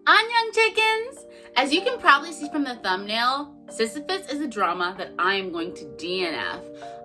Annyeong chickens! As you can probably see from the thumbnail, Sisyphus is a drama that I am going to DNF.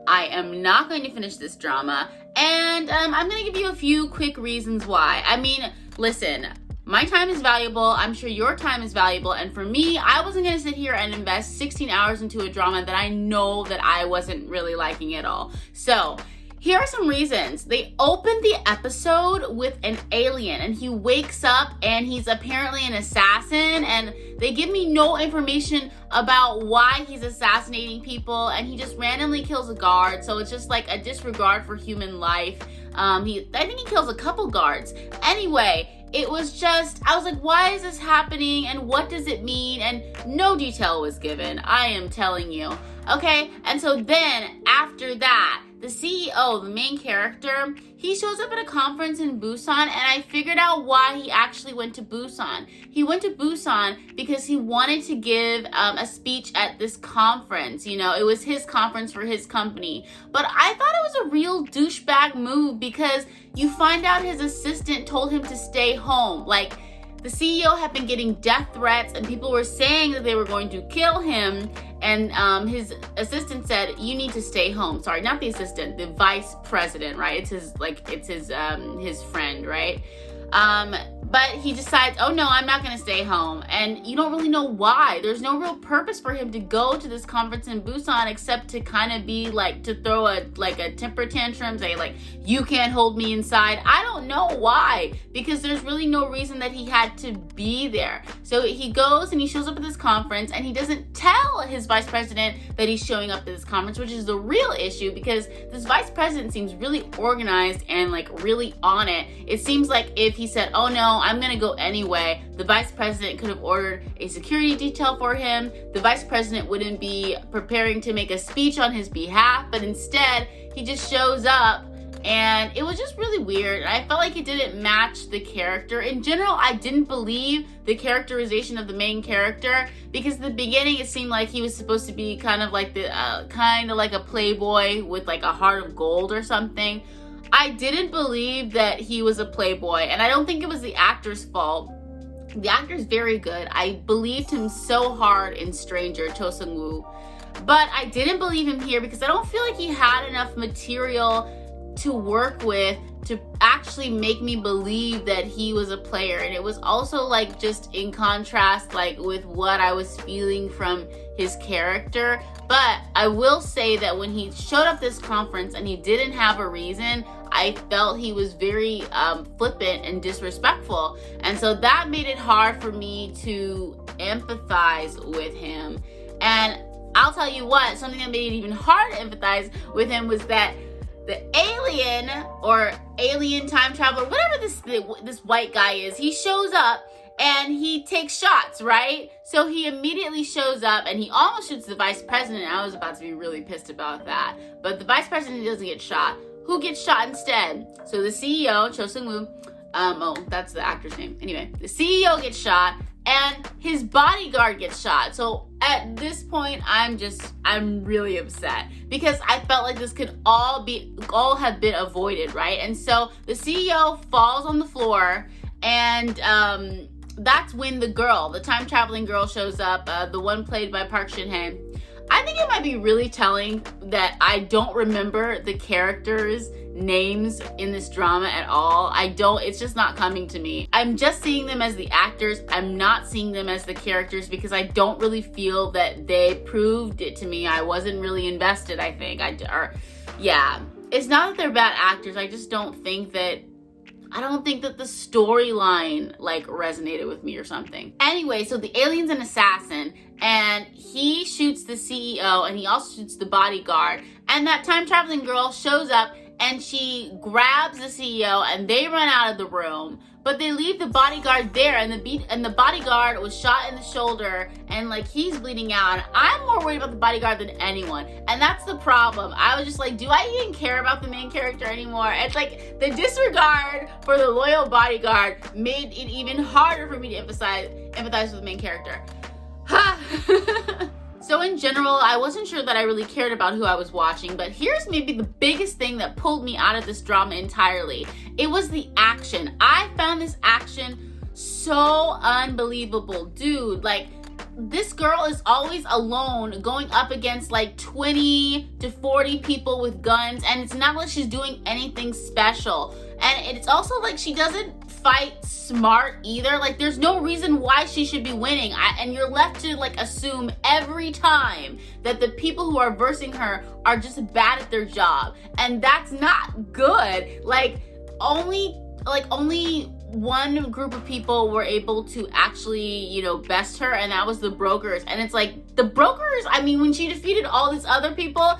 I am not going to finish this drama, and I'm going to give you a few quick reasons why. I mean, listen, my time is valuable. I'm sure your time is valuable, and for me, I wasn't going to sit here and invest 16 hours into a drama that I know that I wasn't really liking at all. So, here are some reasons. They opened the episode with an alien, and he wakes up and he's apparently an assassin, and they give me no information about why he's assassinating people, and he just randomly kills a guard, so it's just like a disregard for human life. I think he kills a couple guards. Anyway, it was just, I was like, why is this happening and what does it mean? And no detail was given, I am telling you. Okay, and so then after that, the CEO, the main character, he shows up at a conference in Busan, and I figured out why he actually went to Busan. He went to Busan because he wanted to give a speech at this conference. You know, it was his conference for his company. But I thought it was a real douchebag move because you find out his assistant told him to stay home. Like, the CEO had been getting death threats, and people were saying that they were going to kill him, and his assistant said, you need to stay home. Sorry, not the assistant, the vice president, right? It's his friend, right? But he decides, oh no, I'm not gonna stay home. And you don't really know why. There's no real purpose for him to go to this conference in Busan except to kind of be like, to throw a temper tantrum, say like, you can't hold me inside. I don't know why, because there's really no reason that he had to be there. So he goes and he shows up at this conference, and he doesn't tell his vice president that he's showing up at this conference, which is the real issue, because this vice president seems really organized and like really on it. It seems like if he said, oh no, I'm gonna go anyway, the vice president could have ordered a security detail for him. The vice president wouldn't be preparing to make a speech on his behalf, but instead he just shows up, and it was just really weird. I felt like it didn't match the character. In general, I didn't believe the characterization of the main character, because at the beginning it seemed like he was supposed to be kind of like a playboy with like a heart of gold or something. I didn't believe that he was a playboy, and I don't think it was the actor's fault. The actor's very good. I believed him so hard in Stranger, Cho Seung-woo. But I didn't believe him here because I don't feel like he had enough material to work with to actually make me believe that he was a player. And it was also like just in contrast like with what I was feeling from his character. But I will say that when he showed up this conference and he didn't have a reason, I felt he was very flippant and disrespectful. And so that made it hard for me to empathize with him. And I'll tell you what, something that made it even harder to empathize with him was that the alien or alien time traveler, whatever this white guy is, he shows up and he takes shots, right? So he immediately shows up and he almost shoots the vice president. I was about to be really pissed about that. But the vice president doesn't get shot. Who gets shot instead? So the CEO, Cho Seung-woo, that's the actor's name. Anyway, the CEO gets shot and his bodyguard gets shot. So at this point, I'm really upset because I felt like this could all have been avoided, right? And so the CEO falls on the floor, and that's when the time traveling girl shows up, the one played by Park Shin-hye. I think it might be really telling that I don't remember the characters' names in this drama at all. It's just not coming to me. I'm just seeing them as the actors. I'm not seeing them as the characters because I don't really feel that they proved it to me. I wasn't really invested, I think. It's not that they're bad actors. I just don't think that the storyline like resonated with me or something. Anyway, so the alien's an assassin, and he shoots the CEO, and he also shoots the bodyguard. And that time traveling girl shows up, and she grabs the CEO, and they run out of the room. But they leave the bodyguard there, and the bodyguard was shot in the shoulder, and like he's bleeding out. And I'm more worried about the bodyguard than anyone, and that's the problem. I was just like, do I even care about the main character anymore? It's like the disregard for the loyal bodyguard made it even harder for me to empathize with the main character. So in general, I wasn't sure that I really cared about who I was watching, but here's maybe the biggest thing that pulled me out of this drama entirely. It was the action. I found this action so unbelievable. Dude, like, this girl is always alone going up against like 20 to 40 people with guns, and it's not like she's doing anything special. And it's also like she doesn't fight smart either. Like, there's no reason why she should be winning. And you're left to like assume every time that the people who are versing her are just bad at their job, and that's not good. Like, only one group of people were able to actually, you know, best her, and that was the brokers. And it's like, the brokers, I mean, when she defeated all these other people,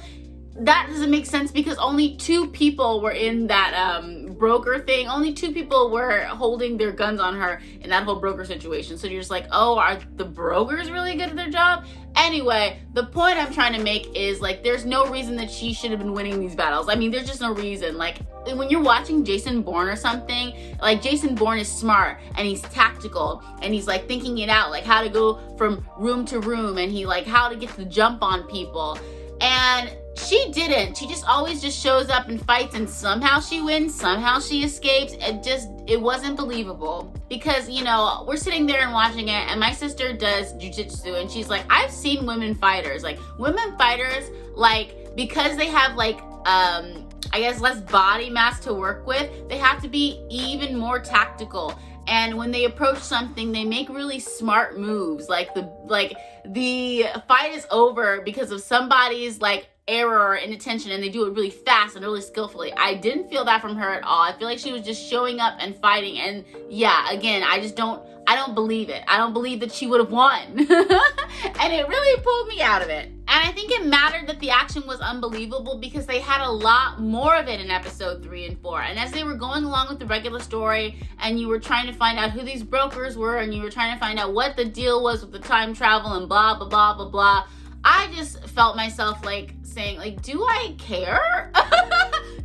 that doesn't make sense because only 2 people were in that broker thing. Only 2 people were holding their guns on her in that whole broker situation. So you're just like, oh, are the brokers really good at their job? Anyway, the point I'm trying to make is, like, there's no reason that she should have been winning these battles. I mean, there's just no reason. Like, when you're watching Jason Bourne or something, like, Jason Bourne is smart and he's tactical and he's like thinking it out, like how to go from room to room, and he like how to get the jump on people. And she didn't. She just always just shows up and fights, and somehow she wins, somehow she escapes. It wasn't believable. Because, you know, we're sitting there and watching it, and my sister does jujitsu, and she's like, I've seen women fighters. Like, women fighters, like, because they have like, I guess less body mass to work with, they have to be even more tactical. And when they approach something, they make really smart moves. Like the fight is over because of somebody's like error or inattention, and they do it really fast and really skillfully. I didn't feel that from her at all. I feel like she was just showing up and fighting. And yeah, again, I don't believe it. I don't believe that she would have won. And it really pulled me out of it. And I think it mattered that the action was unbelievable because they had a lot more of it in episode 3 and 4. And as they were going along with the regular story, and you were trying to find out who these brokers were, and you were trying to find out what the deal was with the time travel and blah, blah, blah, blah, blah, I just felt myself like saying, like, do I care?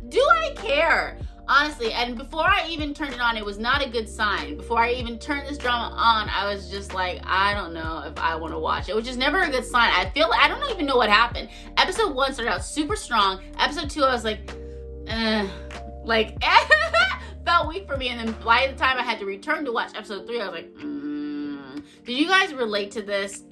Do I care? Honestly, and before I even turned it on, it was not a good sign. Before I even turned this drama on, I was just like, I don't know if I want to watch it, which is never a good sign. I don't even know what happened. Episode 1 started out super strong. Episode 2, I was like, felt weak for me. And then by the time I had to return to watch episode 3, I was like, Did you guys relate to this?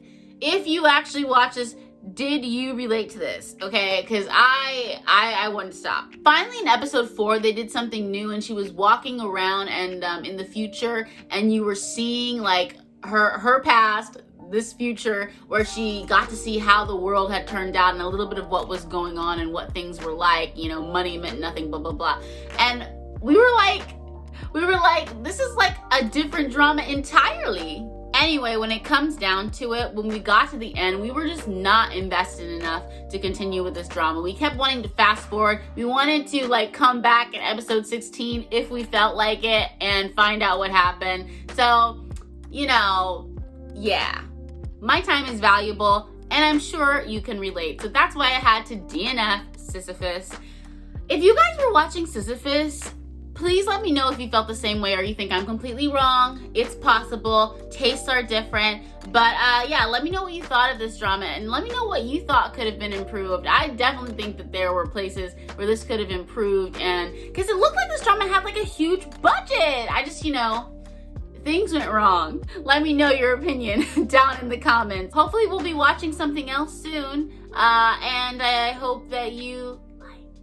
If you actually watch this, did you relate to this? Okay, because I wouldn't stop. Finally, in episode 4, they did something new, and she was walking around and in the future, and you were seeing like her past, this future, where she got to see how the world had turned out and a little bit of what was going on and what things were like. You know, money meant nothing, blah blah blah. And we were like, this is like a different drama entirely. Anyway, when it comes down to it, when we got to the end, we were just not invested enough to continue with this drama. We kept wanting to fast forward. We wanted to like come back in episode 16 if we felt like it and find out what happened. So, you know, yeah, my time is valuable, and I'm sure you can relate. So that's why I had to DNF Sisyphus. If you guys were watching Sisyphus, please let me know if you felt the same way or you think I'm completely wrong. It's possible. Tastes are different. But yeah, let me know what you thought of this drama, and let me know what you thought could have been improved. I definitely think that there were places where this could have improved, and because it looked like this drama had like a huge budget. I just, you know, things went wrong. Let me know your opinion down in the comments. Hopefully we'll be watching something else soon. And I hope that you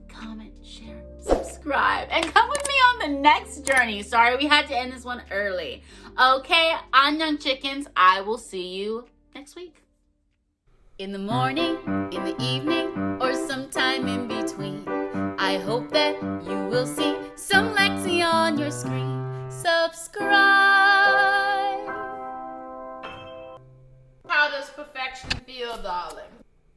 comment, share, subscribe, and come with me on the next journey. Sorry we had to end this one early. Okay, Annyeong chickens, I will see you next week. In the morning, in the evening, or sometime in between, I hope that you will see some Lexi on your screen. Subscribe. How does perfection feel, darling?